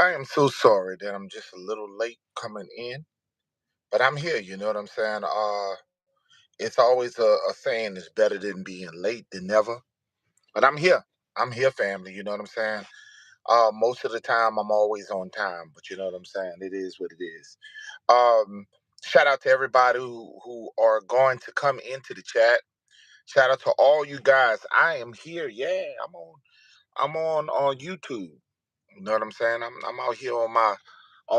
I am so sorry that I'm just a little late coming in, but I'm here. You know what I'm saying? It's always a saying it's better than being late than never. But I'm here. I'm here, family. You know what I'm saying? Most of the time, I'm always on time, but you know what I'm saying? It is what it is. Um, Shout out to everybody who are going to come into the chat. Shout out to all you guys. I am here. Yeah, I'm on YouTube. You know what I'm saying? I'm out here on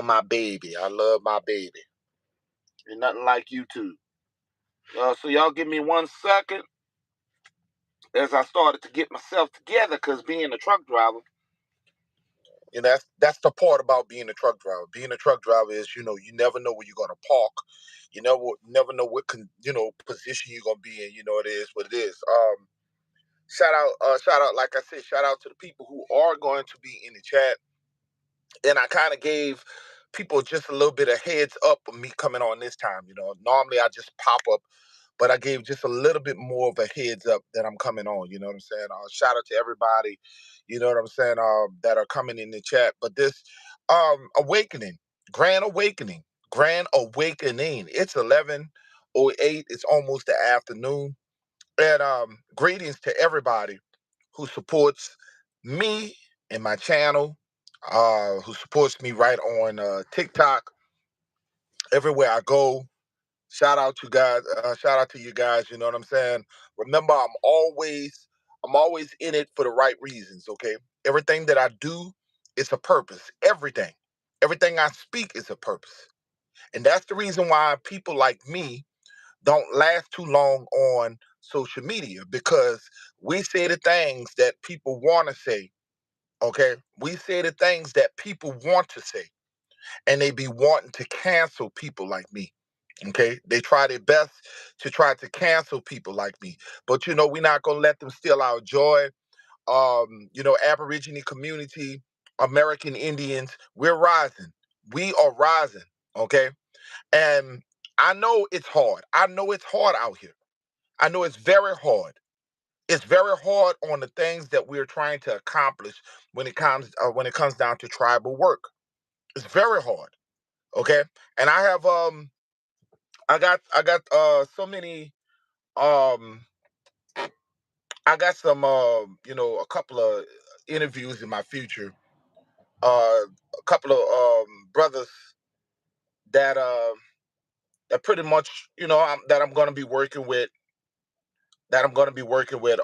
my baby. I love my baby. Ain't nothing like YouTube. So y'all give me 1 second as I started to get myself together, cause being a truck driver, that's the part about being a truck driver. Being a truck driver is you never know where you're gonna park. You never know what position you're gonna be in. It is what it is. Shout out, like I said, shout out to the people who are going to be in the chat. And I kind of gave people just a little bit of heads up of me coming on this time. Normally I just pop up, but I gave just a little bit more of a heads up that I'm coming on. You know what I'm saying? Shout out to everybody, you know what I'm saying, that are coming in the chat. But this awakening, grand awakening, grand awakening. It's 11:08. It's almost the afternoon. And greetings to everybody who supports me and my channel, who supports me right on TikTok, everywhere I go. Shout out to guys. Shout out to you guys. You know what I'm saying. Remember, I'm always in it for the right reasons. Okay, everything that I do is a purpose. Everything I speak is a purpose, and that's the reason why people like me don't last too long on social media, because we say the things that people want to say. Okay, we say the things that people want to say, and they be wanting to cancel people like me. Okay, they try their best to try to cancel people like me, but we're not gonna let them steal our joy. Aborigine community, American Indians, we're rising. We are rising. Okay, and I know it's hard. I know it's hard out here. I know it's very hard. It's very hard on the things that we're trying to accomplish when it comes down to tribal work. It's very hard. Okay, and I got so many um I got some a couple of interviews in my future. A couple of brothers that that pretty much that I'm gonna be working with. That I'm gonna be working with.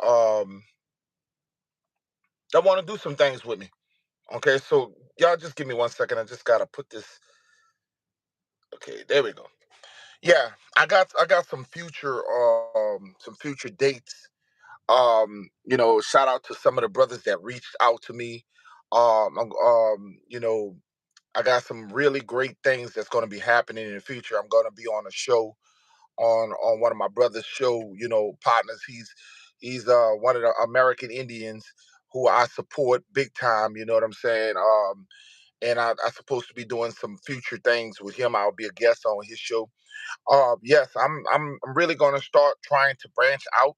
That want to do some things with me. Okay, so y'all just give me 1 second. I just gotta put this. Okay, there we go. Yeah, I got some future dates. Shout out to some of the brothers that reached out to me. I got some really great things that's going to be happening in the future. I'm going to be on a show on one of my brother's show, partners. He's one of the American Indians who I support big time. You know what I'm saying? And I'm supposed to be doing some future things with him. I'll be a guest on his show. Yes, I'm really going to start trying to branch out,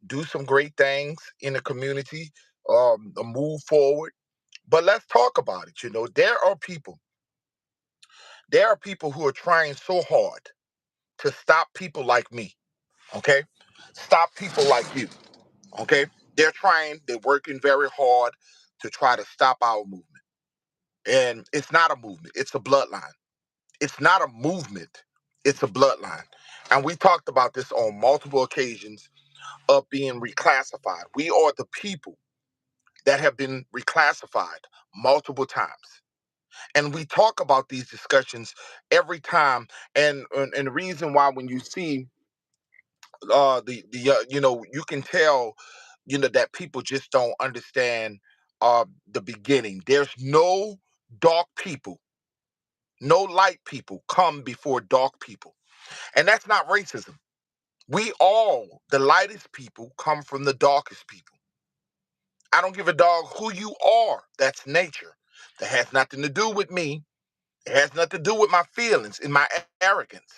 do some great things in the community, move forward. But let's talk about it. There are people who are trying so hard to stop people like me. Okay, stop people like you. Okay, they're working very hard to try to stop our movement. And it's not a movement; it's a bloodline. It's not a movement; it's a bloodline. And we talked about this on multiple occasions of being reclassified. We are the people that have been reclassified multiple times. And we talk about these discussions every time. And the reason why, when you see you can tell that people just don't understand the beginning. There's no dark people, no light people come before dark people. And that's not racism. We all, the lightest people, come from the darkest people. I don't give a dog who you are. That's nature. That has nothing to do with me. It has nothing to do with my feelings and my arrogance.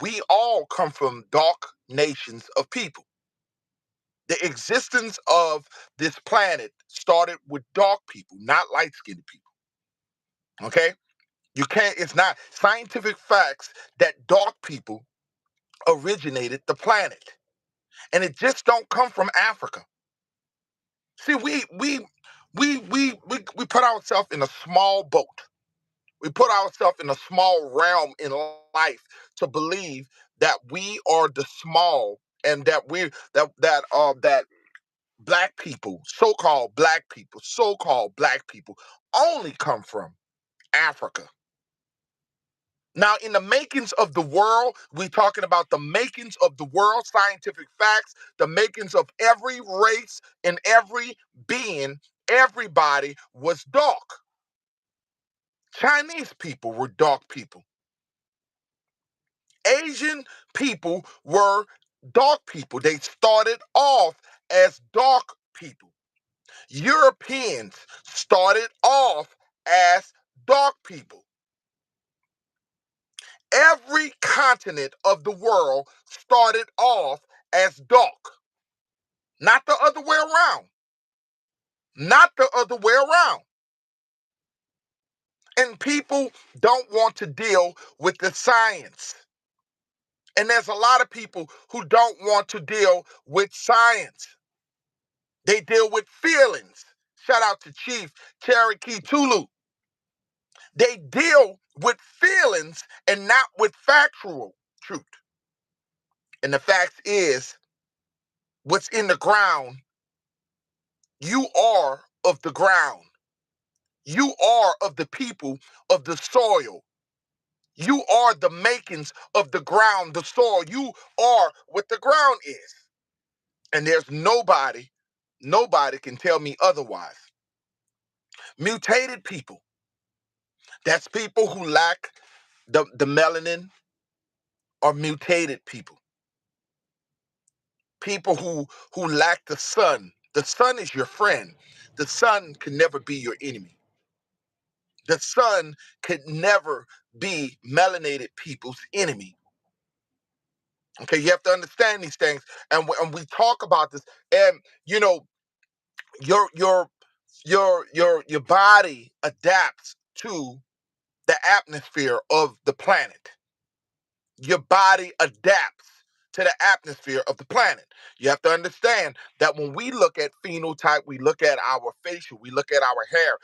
We all come from dark nations of people. The existence of this planet started with dark people, not light skinned people. Okay? You can't, it's not scientific facts that dark people originated the planet. And it just don't come from Africa. See, we put ourselves in a small boat. We put ourselves in a small realm in life to believe that we are the small, and that we that so-called black people only come from Africa. Now, in the makings of the world, we're talking about the makings of the world, scientific facts, the makings of every race and every being, everybody was dark. Chinese people were dark people. Asian people were dark people. They started off as dark people. Europeans started off as dark people. Every continent of the world started off as dark. Not the other way around. Not the other way around. And people don't want to deal with the science. And there's a lot of people who don't want to deal with science. They deal with feelings. Shout out to Chief Cherokee Tulu. They deal with feelings and not with factual truth. And the fact is, what's in the ground, you are of the ground. You are of the people of the soil. You are the makings of the ground, the soil. You are what the ground is. And there's nobody can tell me otherwise. Mutated people, that's people who lack the melanin, are mutated people. People who lack the sun. The sun is your friend. The sun can never be your enemy. The sun could never be melanated people's enemy. Okay, you have to understand these things, and we talk about this, and you know, your your your body adapts to the atmosphere of the planet. Your body adapts to the atmosphere of the planet. You have to understand that when we look at phenotype, we look at our facial, we look at our hair.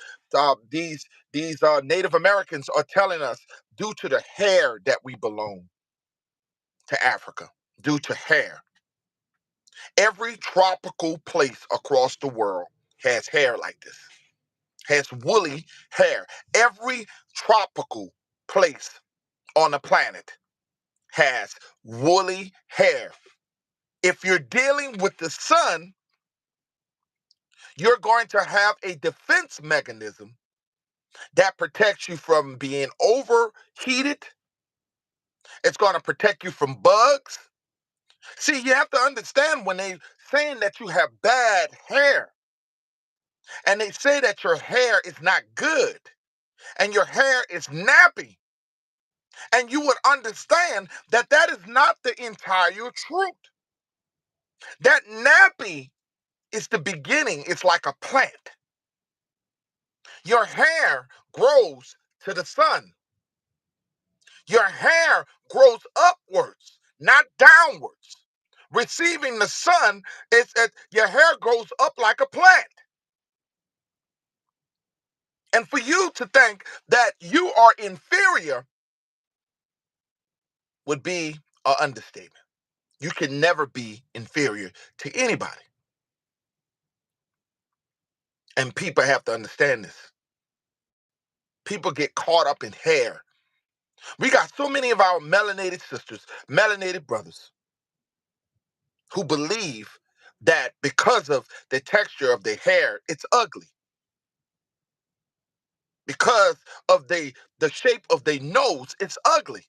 These Native Americans are telling us, due to the hair, that we belong to Africa. Due to hair, every tropical place across the world has hair like this. Has woolly hair. Every tropical place on the planet has woolly hair. If you're dealing with the sun, you're going to have a defense mechanism that protects you from being overheated. It's going to protect you from bugs. See, you have to understand, when they saying that you have bad hair, and they say that your hair is not good and your hair is nappy, and you would understand that that is not the entire truth. That nappy is the beginning. It's like a plant. Your hair grows to the sun. Your hair grows upwards, not downwards. Receiving the sun, your hair grows up like a plant. And for you to think that you are inferior would be an understatement. You can never be inferior to anybody. And people have to understand this. People get caught up in hair. We got so many of our melanated sisters, melanated brothers, who believe that because of the texture of their hair, it's ugly. Because of the shape of their nose, it's ugly.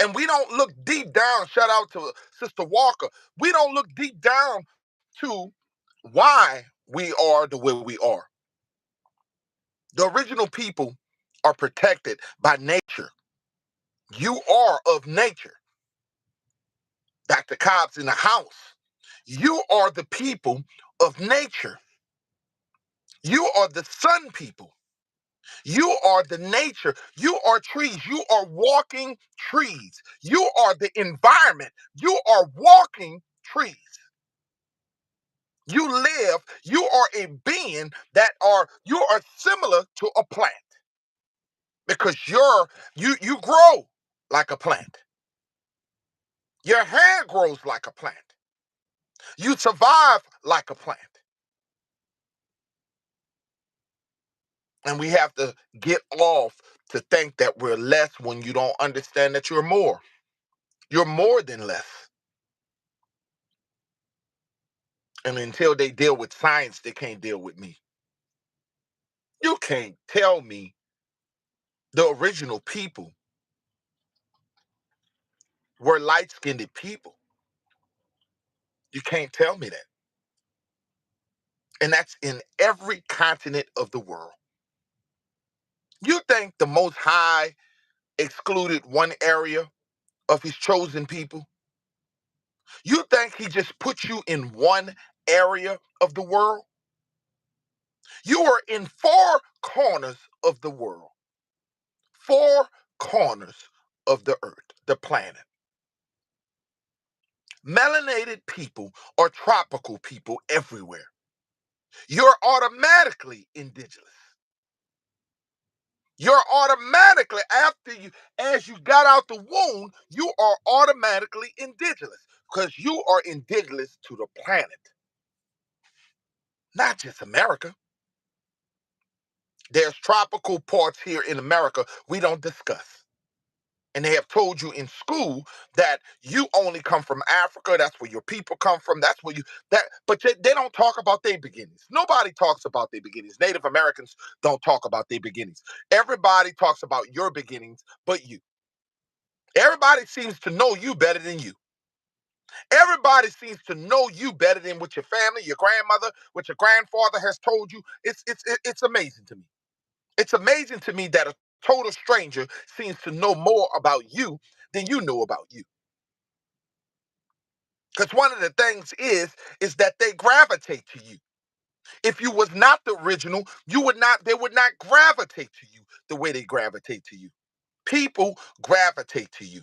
And we don't look deep down, shout out to Sister Walker, we don't look deep down to why we are the way we are. The original people are protected by nature. You are of nature. Dr. Cobb's in the house. You are the people of nature. You are the sun people. You are the nature. You are trees. You are walking trees. You are the environment. You are walking trees. You live, you are a being you are similar to a plant because you grow like a plant. Your hair grows like a plant. You survive like a plant. And we have to get off to think that we're less when you don't understand that you're more. You're more than less. And until they deal with science, they can't deal with me. You can't tell me the original people were light-skinned people. You can't tell me that. And that's in every continent of the world. You think the Most High excluded one area of his chosen people? You think he just put you in one area of the world? You are in four corners of the world, four corners of the earth, the planet. Melanated people are tropical people everywhere. You're automatically indigenous. You're automatically, as you got out the womb, you are automatically indigenous because you are indigenous to the planet, not just America. There's tropical parts here in America we don't discuss. And they have told you in school that you only come from Africa. That's where your people come from. That's where but they don't talk about their beginnings. Nobody talks about their beginnings. Native Americans don't talk about their beginnings. Everybody talks about your beginnings, but you. Everybody seems to know you better than you. Everybody seems to know you better than what your family, your grandmother, what your grandfather has told you. It's amazing to me. It's amazing to me that a total stranger seems to know more about you than you know about you. Because one of the things is that they gravitate to you. If you was not the original, they would not gravitate to you the way they gravitate to you. People gravitate to you.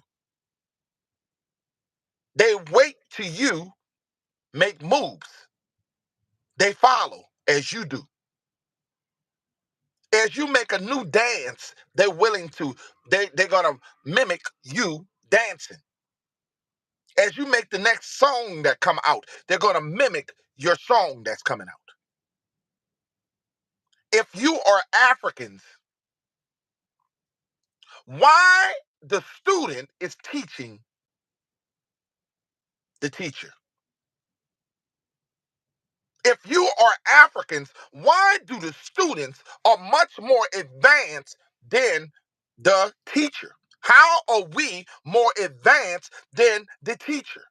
They wait to you make moves. They follow as you do. As you make a new dance, they're gonna mimic you dancing. As you make the next song that come out, they're gonna mimic your song that's coming out. If you are Africans, why the student is teaching the teacher? If you are Africans, why do the students are much more advanced than the teacher? How are we more advanced than the teacher?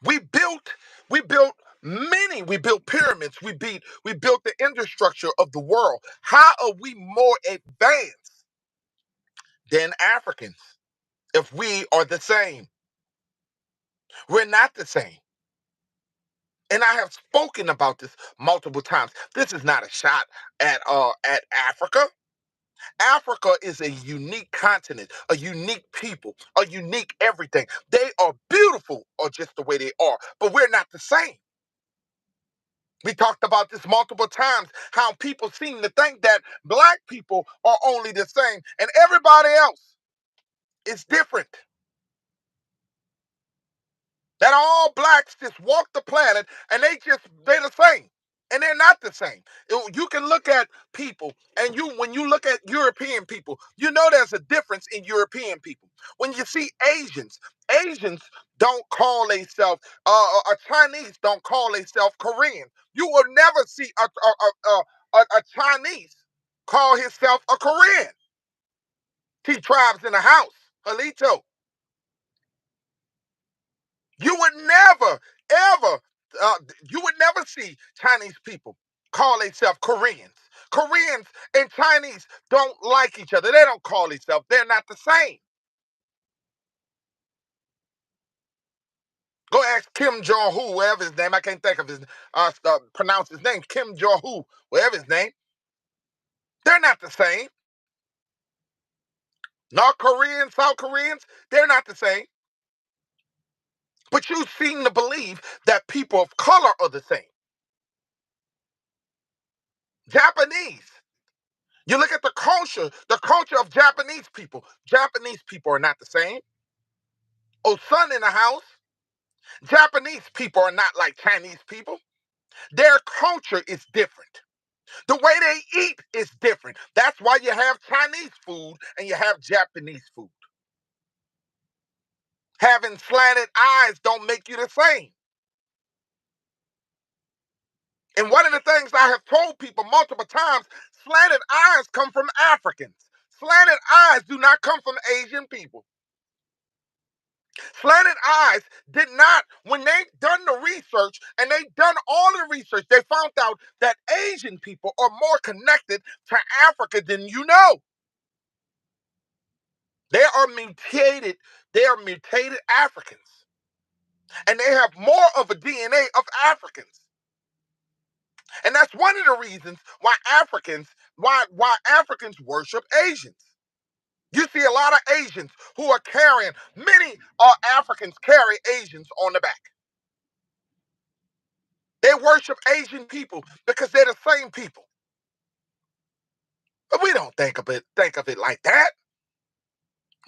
We built, we built pyramids, we built the infrastructure of the world. How are we more advanced than Africans if we are the same? We're not the same. And I have spoken about this multiple times. This is not a shot at Africa. Africa is a unique continent, a unique people, a unique everything. They are beautiful or just the way they are, but we're not the same. We talked about this multiple times, how people seem to think that black people are only the same and everybody else is different. That all blacks just walk the planet and they're the same. And they're not the same. You can look at people, and when you look at European people, you know there's a difference in European people. When you see Asians don't call themselves Chinese don't call themselves Korean. You will never see a Chinese call himself a Korean. T tribes in the house, Halito. You would never, ever, uh, you would never see Chinese people call themselves Koreans. Koreans and Chinese don't like each other. They don't call themselves. They're not the same. Go ask Kim Jong Hu, whatever his name. I can't think of his pronounce his name. Kim Jong Hu, whatever his name. They're not the same. North Koreans, South Koreans, they're not the same. But you seem to believe that people of color are the same. Japanese. You look at the culture of Japanese people. Japanese people are not the same. Oh, son in the house. Japanese people are not like Chinese people. Their culture is different. The way they eat is different. That's why you have Chinese food and you have Japanese food. Having slanted eyes don't make you the same. And one of the things I have told people multiple times, slanted eyes come from Africans. Slanted eyes do not come from Asian people. Slanted eyes did not, when they done the research and they done all the research, they found out that Asian people are more connected to Africa than you know. They are mutated Africans. And they have more of a DNA of Africans. And that's one of the reasons why Africans worship Asians. You see a lot of Asians who are carrying, many Africans carry Asians on the back. They worship Asian people because they're the same people. But we don't think of it like that.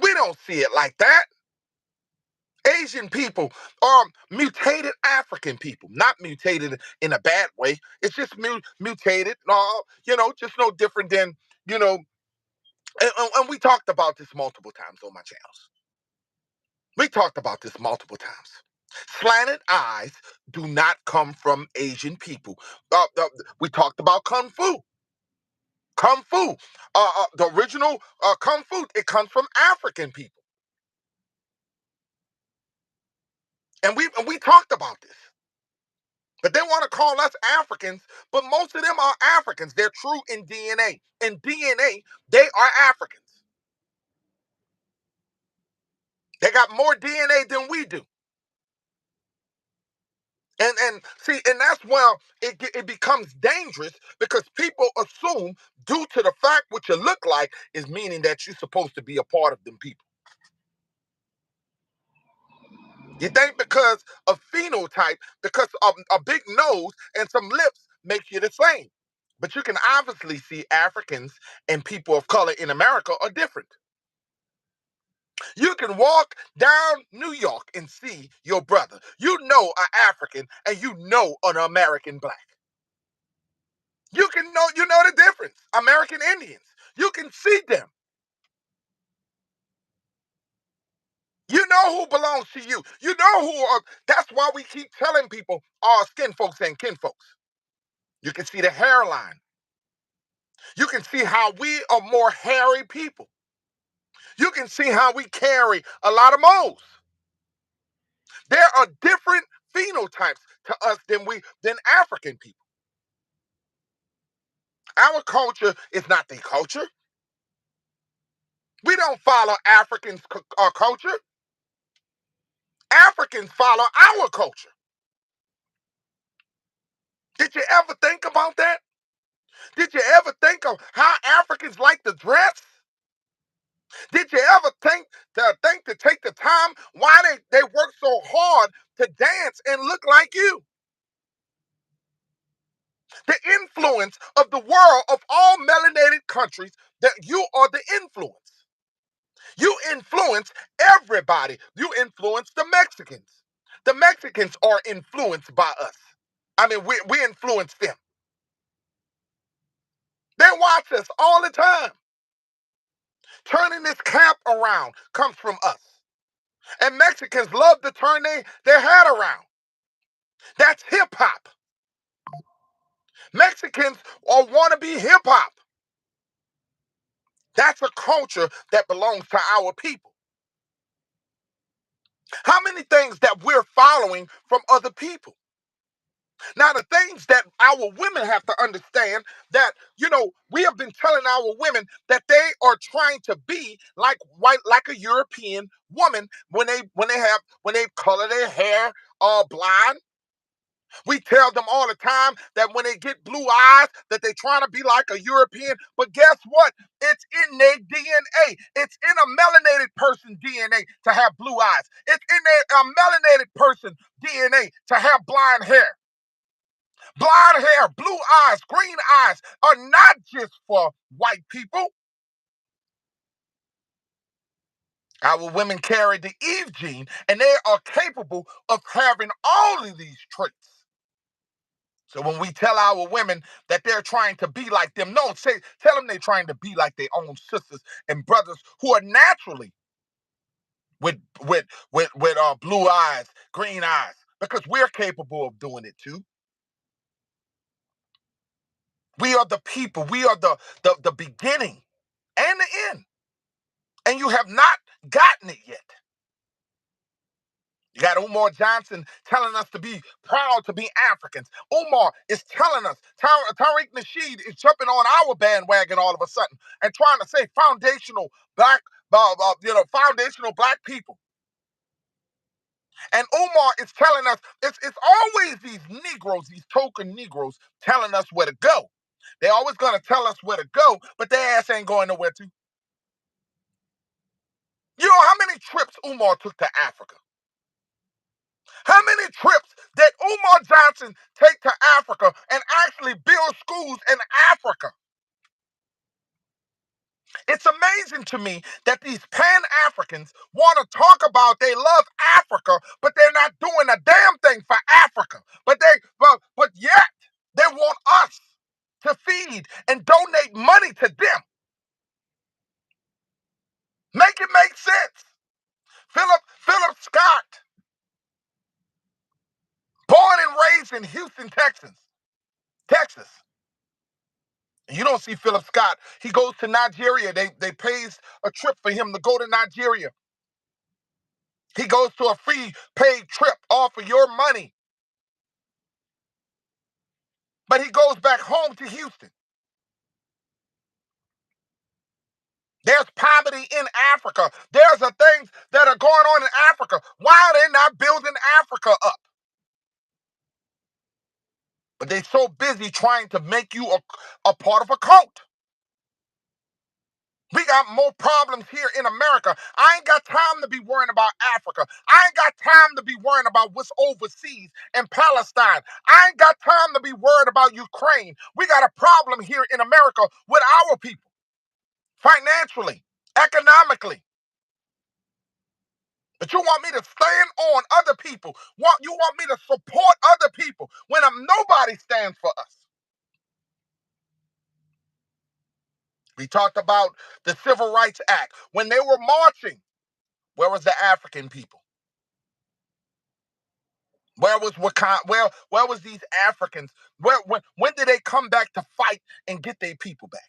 We don't see it like that. Asian people are mutated African people, not mutated in a bad way. It's just mutated, just no different than, you know, and we talked about this multiple times on my channels. We talked about this multiple times. Slanted eyes do not come from Asian people. We talked about Kung Fu. Kung Fu, the original Kung Fu, it comes from African people. And we talked about this. But they want to call us Africans, but most of them are Africans. They're true in DNA. In DNA, they are Africans. They got more DNA than we do. And see, and that's where it becomes dangerous because people assume, due to the fact what you look like, is meaning that you're supposed to be a part of them people. You think because of phenotype, because of a big nose and some lips makes you the same. But you can obviously see Africans and people of color in America are different. You can walk down New York and see your brother. You know an African and you know an American black. You know the difference. American Indians. You can see them. You know who belongs to you. You know who are. That's why we keep telling people our skin folks and kin folks. You can see the hairline. You can see how we are more hairy people. You can see how we carry a lot of moles. There are different phenotypes to us than African people. Our culture is not their culture. We don't follow Africans' culture. Africans follow our culture. Did you ever think about that? Did you ever think of how Africans like to dress? Did you ever think to take the time why they work so hard to dance and look like you? The influence of the world, of all melanated countries, that you are the influence. You influence everybody. You influence the Mexicans. The Mexicans are influenced by us. I mean, we influence them. They watch us all the time. Turning this cap around comes from us. And Mexicans love to turn their head around. That's hip hop. Mexicans want to be hip hop. That's a culture that belongs to our people. How many things that we're following from other people? Now, the things that our women have to understand, that, we have been telling our women that they are trying to be like white, like a European woman when they color their hair blind. We tell them all the time that when they get blue eyes, that they're trying to be like a European. But guess what? It's in their DNA. It's in a melanated person DNA to have blue eyes. It's in a melanated person DNA to have blind hair. Blonde hair, blue eyes, green eyes are not just for white people. Our women carry the Eve gene, and they are capable of having all of these traits. So when we tell our women that they're trying to be like them, no, tell them they're trying to be like their own sisters and brothers who are naturally with blue eyes, green eyes, because we're capable of doing it too. We are the people. We are the beginning and the end, and you have not gotten it yet. You got Umar Johnson telling us to be proud to be Africans. Umar is telling us, Tariq Nasheed is jumping on our bandwagon all of a sudden and trying to say foundational black people. And Umar is telling us it's always these Negroes, these token Negroes, telling us where to go. They're always going to tell us where to go, but their ass ain't going nowhere to. You know how many trips Umar took to Africa? How many trips did Umar Johnson take to Africa and actually build schools in Africa? It's amazing to me that these Pan-Africans want to talk about they love Africa, but they're not doing a damn thing for Africa. But yet they want us to feed and donate money to them. Make it make sense. Philip Scott, born and raised in Houston, Texas. You don't see Philip Scott. He goes to Nigeria. They pays a trip for him to go to Nigeria. He goes to a free paid trip all for your money. But he goes back home to Houston. There's poverty in Africa. There's the things that are going on in Africa. Why are they not building Africa up? But they're so busy trying to make you a part of a cult. We got more problems here in America. I ain't got time to be worrying about Africa. I ain't got time to be worrying about what's overseas in Palestine. I ain't got time to be worried about Ukraine. We got a problem here in America with our people, financially, economically. But you want me to stand on other people. You want me to support other people when nobody stands for us. We talked about the Civil Rights Act. When they were marching, where was the African people? Where was Wakanda? Where was these Africans? When did they come back to fight and get their people back?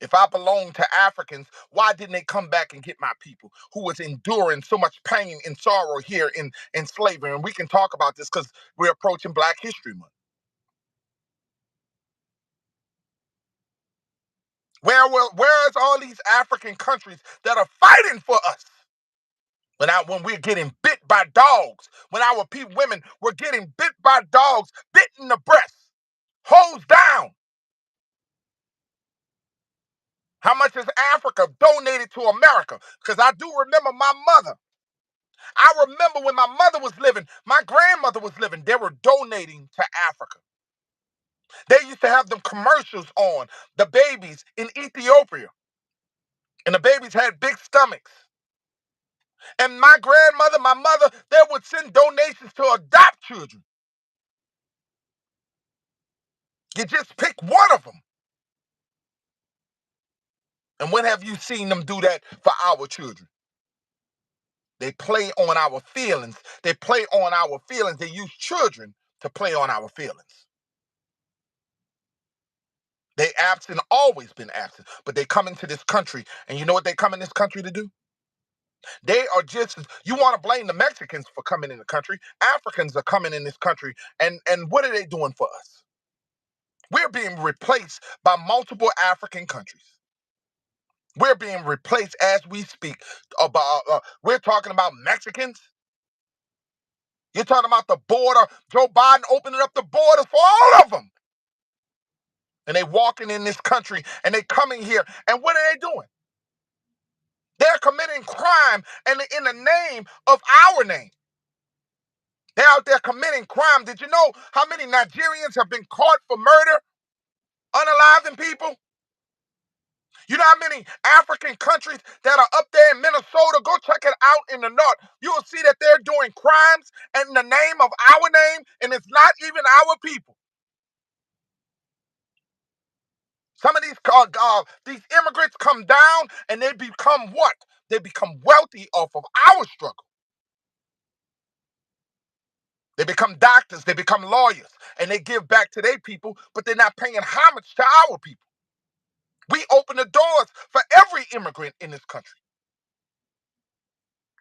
If I belong to Africans, why didn't they come back and get my people who was enduring so much pain and sorrow here in slavery? And we can talk about this because we're approaching Black History Month. Where's all these African countries that are fighting for us? When we're getting bit by dogs, when our women were getting bit by dogs, bit in the breast, hosed down. How much has Africa donated to America? Because I do remember my mother. I remember when my mother was living, my grandmother was living, they were donating to Africa. They used to have them commercials on the babies in Ethiopia. And the babies had big stomachs. And my grandmother, my mother, they would send donations to adopt children. You just pick one of them. And when have you seen them do that for our children? They play on our feelings. They play on our feelings. They use children to play on our feelings. They absent, always been absent. But they come into this country, and you know what they come in this country to do? They are just, you want to blame the Mexicans for coming in the country. Africans are coming in this country, and what are they doing for us? We're being replaced by multiple African countries. We're being replaced as we speak. We're talking about Mexicans. You're talking about the border, Joe Biden opening up the borders for all of them. And they walking in this country and they coming here. And what are they doing? They're committing crime and in the name of our name. They're out there committing crime. Did you know how many Nigerians have been caught for murder, unaliving people? You know how many African countries that are up there in Minnesota? Go check it out in the north. You will see that they're doing crimes in the name of our name, and it's not even our people. Some of these immigrants come down and they become what? They become wealthy off of our struggle. They become doctors, they become lawyers, and they give back to their people, but they're not paying homage to our people. We open the doors for every immigrant in this country.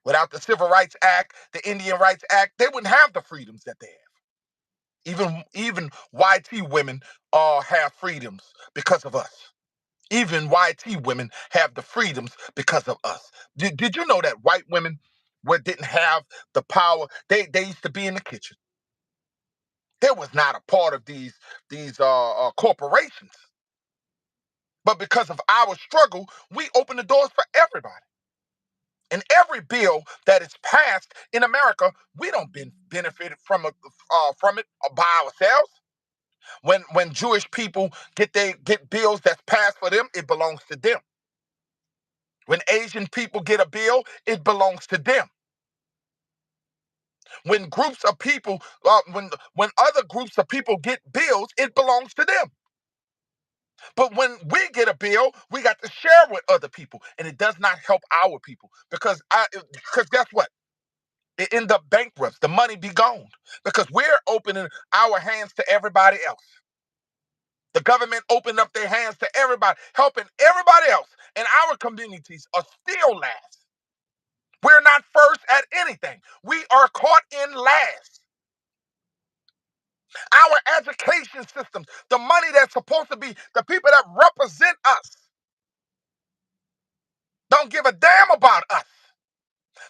Without the Civil Rights Act, the Indian Rights Act, they wouldn't have the freedoms that they have. Even YT women have freedoms because of us. Even YT women have the freedoms because of us. Did you know that white women didn't have the power? They used to be in the kitchen. They was not a part of these corporations. But because of our struggle, we open the doors for everybody. And every bill that is passed in America, we don't benefit from it by ourselves. When Jewish people get bills that's passed for them, it belongs to them. When Asian people get a bill, it belongs to them. When groups of people, when other groups of people get bills, it belongs to them. But when we get a bill, we got to share with other people, and it does not help our people because guess what? It end up bankrupt. The money be gone because we're opening our hands to everybody else. The government opened up their hands to everybody, helping everybody else, and our communities are still last. We're not first at anything. We are caught in last. Our education systems, the money that's supposed to be the people that represent us, don't give a damn about us.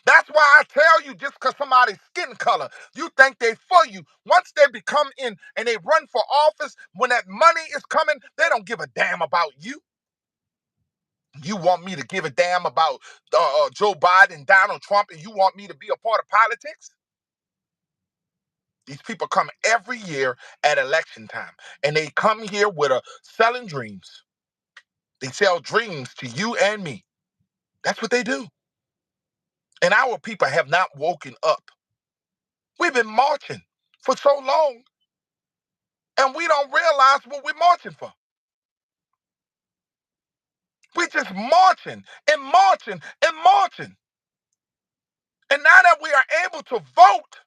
That's why I tell you, just because somebody's skin color, you think they for you. Once they become in and they run for office, when that money is coming, they don't give a damn about you. You want me to give a damn about Joe Biden, Donald Trump, and you want me to be a part of politics? These people come every year at election time, and they come here with selling dreams. They sell dreams to you and me. That's what they do. And our people have not woken up. We've been marching for so long, and we don't realize what we're marching for. We're just marching and marching and marching. And now that we are able to vote,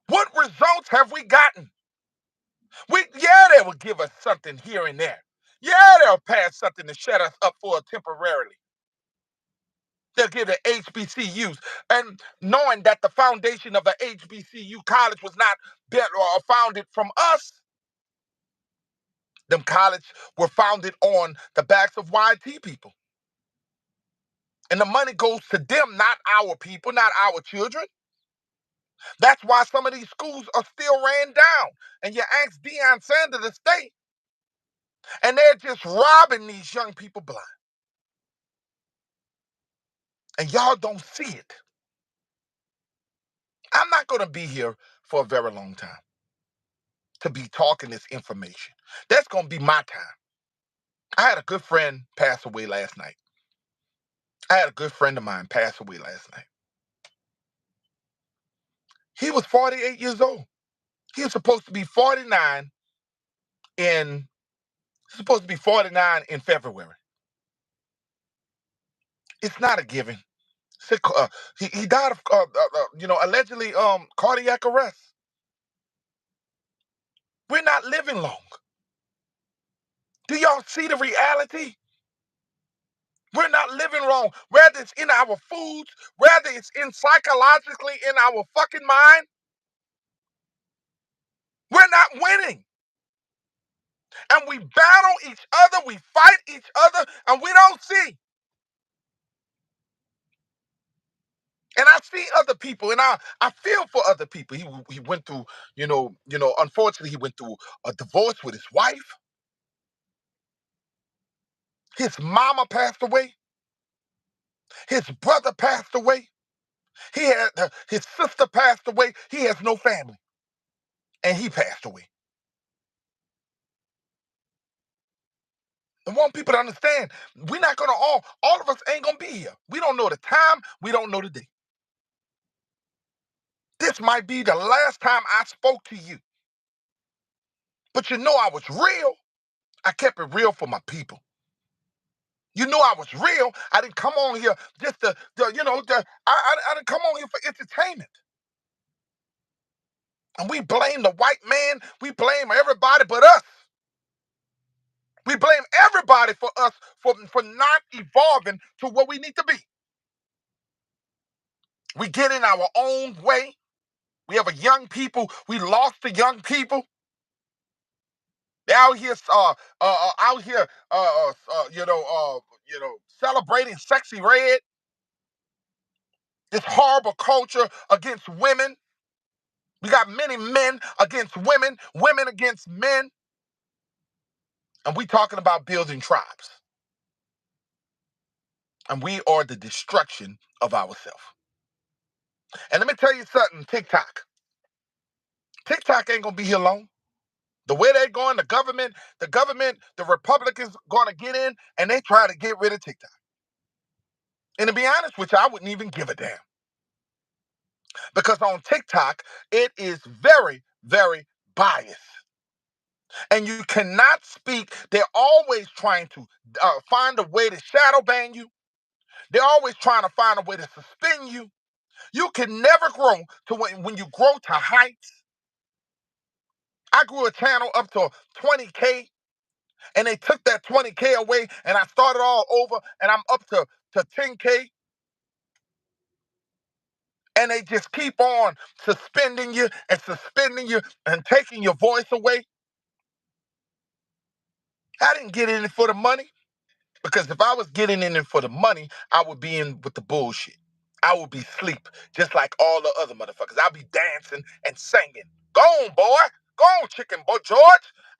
what results have we gotten? Yeah, they will give us something here and there. Yeah, they'll pass something to shut us up for temporarily. They'll give the HBCUs, and knowing that the foundation of the HBCU college was not built or founded from us, them college were founded on the backs of YT people. And the money goes to them, not our people, not our children. That's why some of these schools are still ran down. And you ask Deion Sanders to stay, and they're just robbing these young people blind. And y'all don't see it. I'm not going to be here for a very long time to be talking this information. That's going to be my time. I had a good friend pass away last night. I had a good friend of mine pass away last night. He was 48 years old. He was supposed to be 49 in supposed to be 49 in February. It's not a given. He died of allegedly cardiac arrest. We're not living long. Do y'all see the reality? We're not living wrong. Whether it's in our foods, whether it's in psychologically in our fucking mind, we're not winning. And we battle each other, we fight each other, and we don't see. And I see other people, and I feel for other people. He went through, unfortunately, he went through a divorce with his wife. His mama passed away. His brother passed away. His sister passed away. He has no family, and he passed away. I want people to understand we're not gonna all of us ain't gonna be here. We don't know the time, we don't know the day. This might be the last time I spoke to you. But I was real. I kept it real for my people. I was real. I didn't come on here just I didn't come on here for entertainment. And we blame the white man. We blame everybody but us. We blame everybody for us for not evolving to what we need to be. We get in our own way. We have a young people. We lost the young people. They're out here, celebrating sexy red. This horrible culture against women. We got many men against women, women against men, and we talking about building tribes. And we are the destruction of ourselves. And let me tell you something, TikTok. TikTok ain't gonna be here long. The way they're going, the Republicans gonna get in and they try to get rid of TikTok. And to be honest with you, I wouldn't even give a damn. Because on TikTok, it is very, very biased. And you cannot speak. They're always trying to find a way to shadow ban you. They're always trying to find a way to suspend you. You can never grow to when you grow to heights. I grew a channel up to 20K, and they took that 20K away, and I started all over, and I'm up to 10K. And they just keep on suspending you and taking your voice away. I didn't get in it for the money. Because if I was getting in it for the money, I would be in with the bullshit. I would be asleep, just like all the other motherfuckers. I'll be dancing and singing. Go on, boy. Go on, chicken boy George.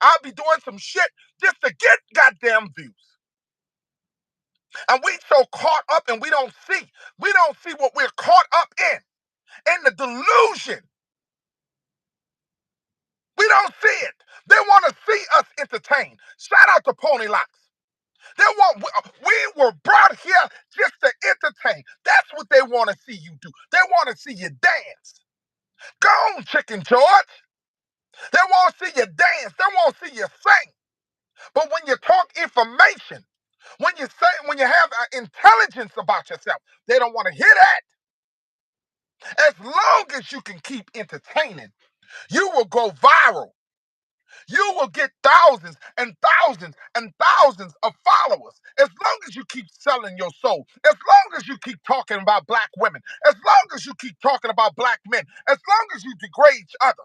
I'll be doing some shit just to get goddamn views. And we so caught up and we don't see. We don't see what we're caught up in the delusion. We don't see it. They want to see us entertained. Shout out to Pony Locks. We were brought here just to entertain. That's what they want to see you do. They want to see you dance. Go on, Chicken George. They want to see you dance. They want to see you sing. But when you talk information, when you have intelligence about yourself, they don't want to hear that. As long as you can keep entertaining, you will go viral. You will get thousands and thousands and thousands of followers as long as you keep selling your soul, as long as you keep talking about black women, as long as you keep talking about black men, as long as you degrade each other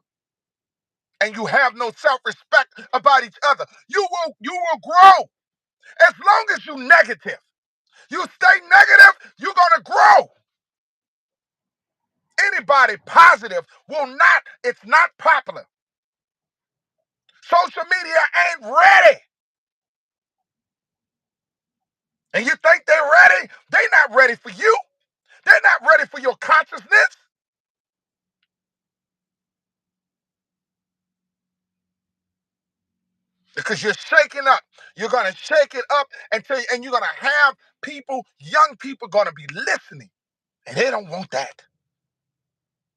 and you have no self-respect about each other. You will grow. As long as you negative, you stay negative, you're gonna grow. Anybody positive will not, it's not popular. Social media ain't ready. And you think they're ready? They're not ready for you. They're not ready for your consciousness. Because you're shaking up. You're gonna shake it up and you're gonna have young people gonna be listening. And they don't want that.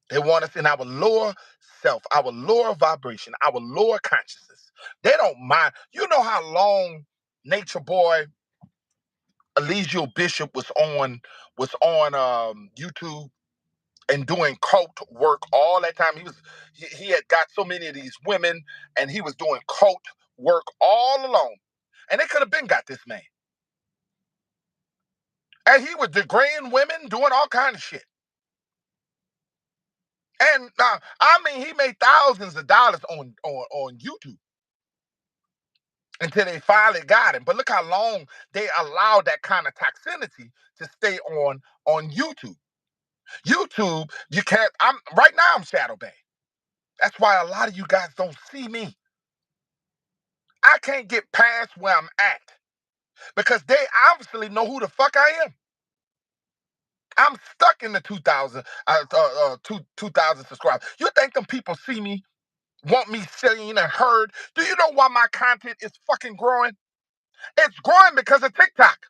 They want us in our lower self, our lower vibration, our lower consciousness. They don't mind. You know how long Nature Boy Eliseo Bishop was on YouTube and doing cult work all that time. He had got so many of these women and he was doing cult work all alone. And they could have been got this man. And he was degrading women, doing all kinds of shit. And I mean, he made thousands of dollars on YouTube until they finally got him. But look how long they allowed that kind of toxicity to stay on YouTube. YouTube, you can't. I'm shadow banned. That's why a lot of you guys don't see me. I can't get past where I'm at because they obviously know who the fuck I am. I'm stuck in the 2,000 subscribers. You think them people see me, want me seen and heard? Do you know why my content is fucking growing? It's growing because of TikTok.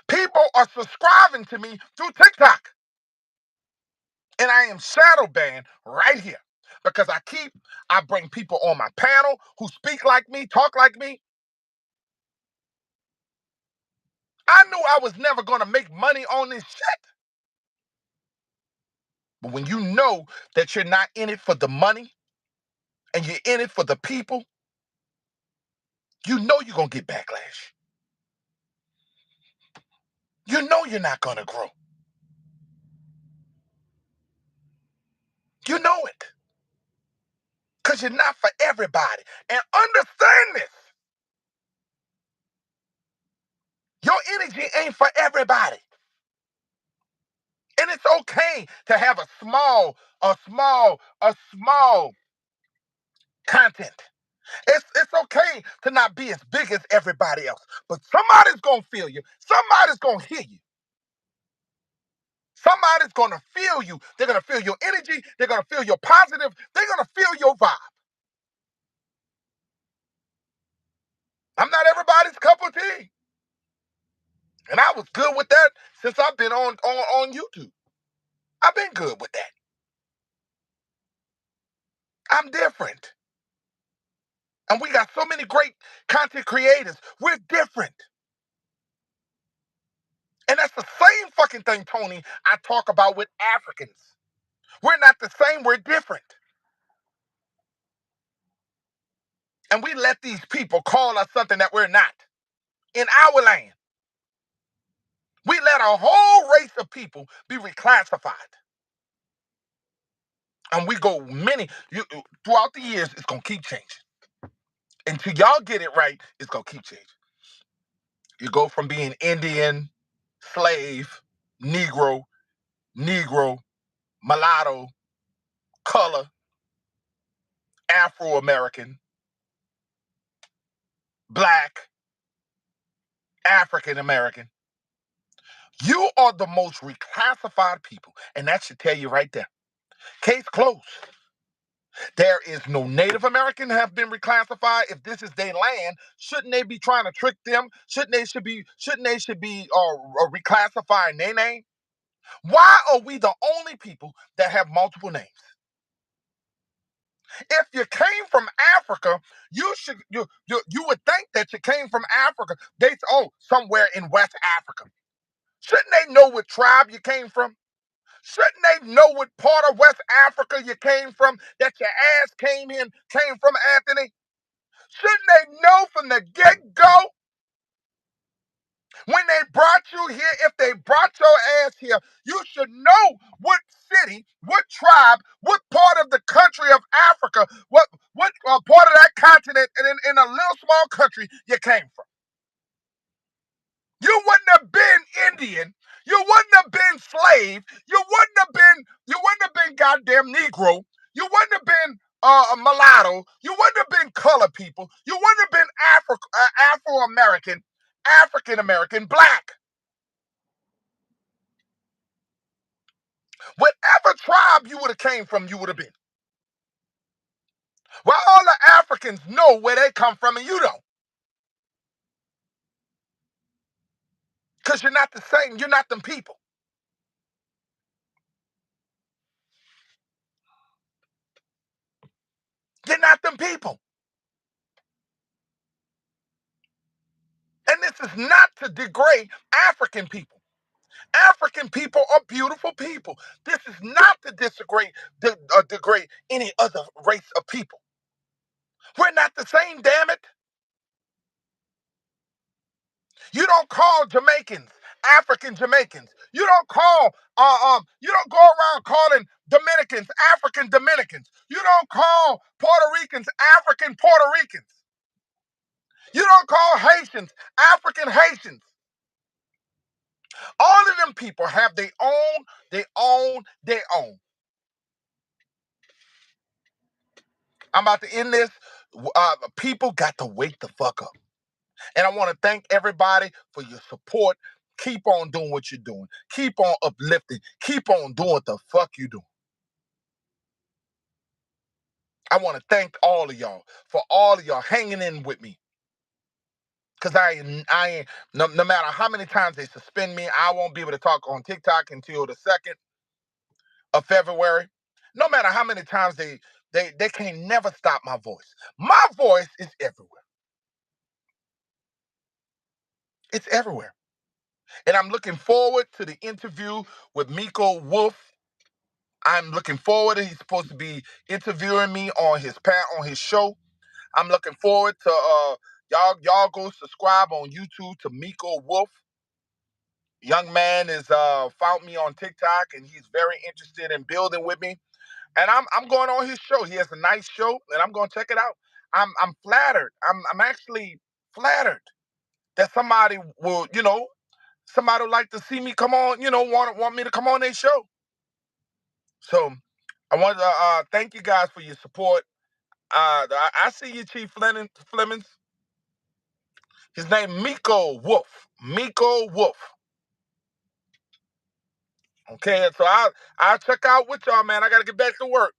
People are subscribing to me through TikTok. And I am shadow banned right here because I bring people on my panel who speak like me, talk like me. I knew I was never going to make money on this shit. But when you know that you're not in it for the money and you're in it for the people, you know you're going to get backlash. You know you're not going to grow. You know it. Because you're not for everybody. And understand this. Your energy ain't for everybody. And it's okay to have a small content. It's okay to not be as big as everybody else. But somebody's gonna feel you. Somebody's gonna hear you. Somebody's gonna feel you. They're gonna feel your energy. They're gonna feel your positive. They're gonna feel your vibe. I'm not everybody's cup of tea. And I was good with that since I've been on YouTube. I've been good with that. I'm different. And we got so many great content creators. We're different. And that's the same fucking thing, Tony, I talk about with Africans. We're not the same, we're different. And we let these people call us something that we're not in our land. We let a whole race of people be reclassified. And we go throughout the years, it's going to keep changing. Until y'all get it right, it's going to keep changing. You go from being Indian, slave, Negro, mulatto, color, Afro-American, black, African-American. You are the most reclassified people. And that should tell you right there. Case closed. There is no Native American have been reclassified. If this is their land, shouldn't they be trying to trick them? Shouldn't they should be reclassifying their name? Why are we the only people that have multiple names? If you came from Africa, you would think that you came from Africa. Somewhere in West Africa. Shouldn't they know what tribe you came from? Shouldn't they know what part of West Africa you came from? That your ass came from, Anthony? Shouldn't they know from the get-go? When they brought you here, if they brought your ass here, you should know what city, what tribe, what part of the country of Africa, what part of that continent in a little small country you came from. You wouldn't have been Indian. You wouldn't have been slave. You wouldn't have been goddamn Negro. You wouldn't have been a mulatto. You wouldn't have been color people. You wouldn't have been Afro-American, African-American, black. Whatever tribe you would have came from, you would have been. Well, all the Africans know where they come from and you don't. Because you're not the same. You're not them people. You're not them people. And this is not to degrade African people. African people are beautiful people. This is not to degrade any other race of people. We're not the same, damn it. You don't call Jamaicans African Jamaicans. You don't go around calling Dominicans African Dominicans. You don't call Puerto Ricans African Puerto Ricans. You don't call Haitians African Haitians. All of them people have their own, their own, their own. I'm about to end this. People got to wake the fuck up. And I want to thank everybody for your support. Keep on doing what you're doing. Keep on uplifting. Keep on doing what the fuck you doing. I want to thank all of y'all for all of y'all hanging in with me. Cause no matter how many times they suspend me, I won't be able to talk on TikTok until the 2nd of February. No matter how many times they can't never stop my voice. My voice is everywhere. It's everywhere. And I'm looking forward to the interview with Miko Wolf. I'm looking forward. He's supposed to be interviewing me on his show. I'm looking forward to y'all go subscribe on YouTube to Miko Wolf. Young man is found me on TikTok and he's very interested in building with me. And I'm going on his show. He has a nice show and I'm going to check it out. I'm flattered. I'm actually flattered that somebody will, somebody would like to see me come on, want me to come on their show. So I want to thank you guys for your support. I see you, Chief Flemings. His name Miko Wolf. Miko Wolf. Okay, so I'll check out with y'all, man. I gotta get back to work.